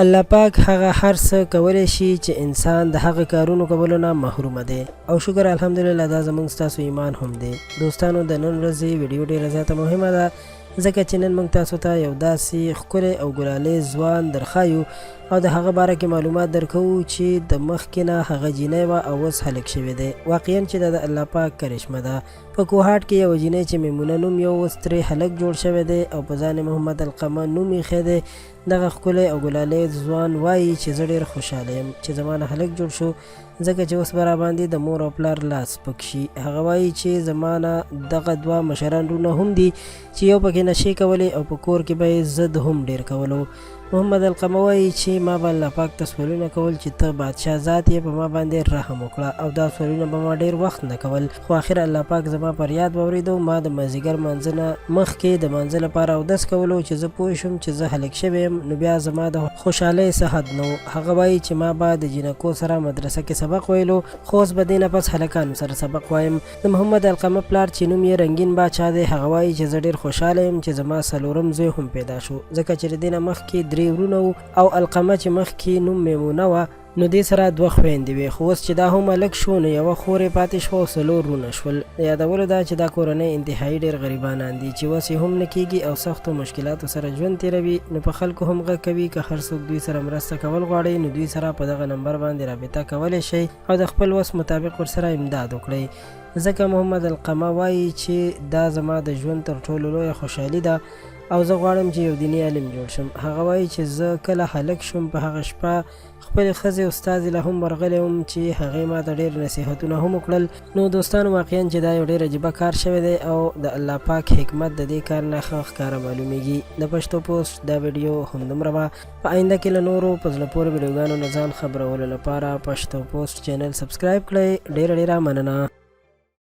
الله پاک هغه هر څه کولی شي چې انسان د هغه کارونو کولو نه محروم دی او شکر الحمدلله دا زموږ ستاسو ایمان هم دی. دوستانو د نن ورځې ویډیو ډېره زیاته مهمه ده ځکه چې نن موږ تاسو ته یو داسې ښکلی او ګلالي ځوان درښایو او د هغه باره کې معلومات درکوو چې د مخکې نه هغه جینۍ وه او اوس هلک شوی دی. واقعا چې دا د الله پاک کرشمه ده. په کوهاټ کې یو جینۍ چې میمونه نوم یو اوس ترې هلک جوړ شوی دی او په ځان محمد القمه نوم ایښی دی. دغه ښکلی او ګلالي ځوان وایي چې زه ډېر خوشحاله یم چې زما نه هلک جوړ شو ځکه چې اوس به راباندې د مور او پلار لاس سپک شي. هغه وایي چې زما نه دغه دوه مشران رونه هم دي چې یو پکې نشې کولې او په کور کې به یې ضد هم ډېر کولو. محمد القمه وایي چې ما به الله پاک ته سوالونه کول چې ته بادشاه ذات یې په ما باندې رحم وکړه او دا سوالونه به ما ډېر وخت نه کول. خو آخر الله پاک زما فریاد واورېدو. ما د مازدیګر لمانځه نه مخکې د لمانځه لپاره اودس کولو چې زه پوه شم چې زه هلک شوی یم نو بیا زما د خوشحالۍ څه حد نه و. هغه وایي چې ما به د جینکو سره مدرسه کې سبق ویلو خو اوس به دې نه پس هلکانو سره سبق وایم. د محمد القمه پلار چې نوم یې رنګین باچا دی هغه وایي چې زه ډېر خوشحاله یم چې زما څلورم زوی هم پیدا شو ځکه چې د دې نه مخکې درې ورونه او القمه چې مخکې نوم میمونه وه نو دې سره دوه خویندې وې خو اوس چې دا هم هلک شو نو یوه خور یې پاتې شوه او څلور ورونه شول. یادولو ده چې دا کورنۍ انتهایي ډېر غریبانان دي چې وس یې هم نه کېږي او سختو مشکلاتو سره ژوند تېروي. نو په خلکو هم غږ کوي که هر څوک دوی سره مرسته کول غواړئ نو دوی سره په دغه نمبر باندې رابطه کولی شئ او د خپل وس مطابق ورسره امداد وکړئ. ځکه محمد القمه وایي چې دا زما د ژوند تر ټولو لویه خوشحالي ده او زه غواړم چې یو دیني عالم جوړ شم. هغه وایي چې زه کله هلک شوم په هغه شپه خپلې ښځې استازې له هم ورغلی وم چې هغې ما ته ډېر نصیحتونه هم وکړل. نو دوستانو واقعا چې دا یو ډېر عجیبه کار شوی دی او د الله پاک حکمت د دې کار نه ښه ښکاره معلومیږي. د پښتو پوسټ دا ویډیو همدومره وه. په آینده کې له نورو په زړه پورې ویډیوګانو نه ځان خبرولو لپاره پښتو پوسټ چینل سبسکرایب کړئ. ډېره مننه.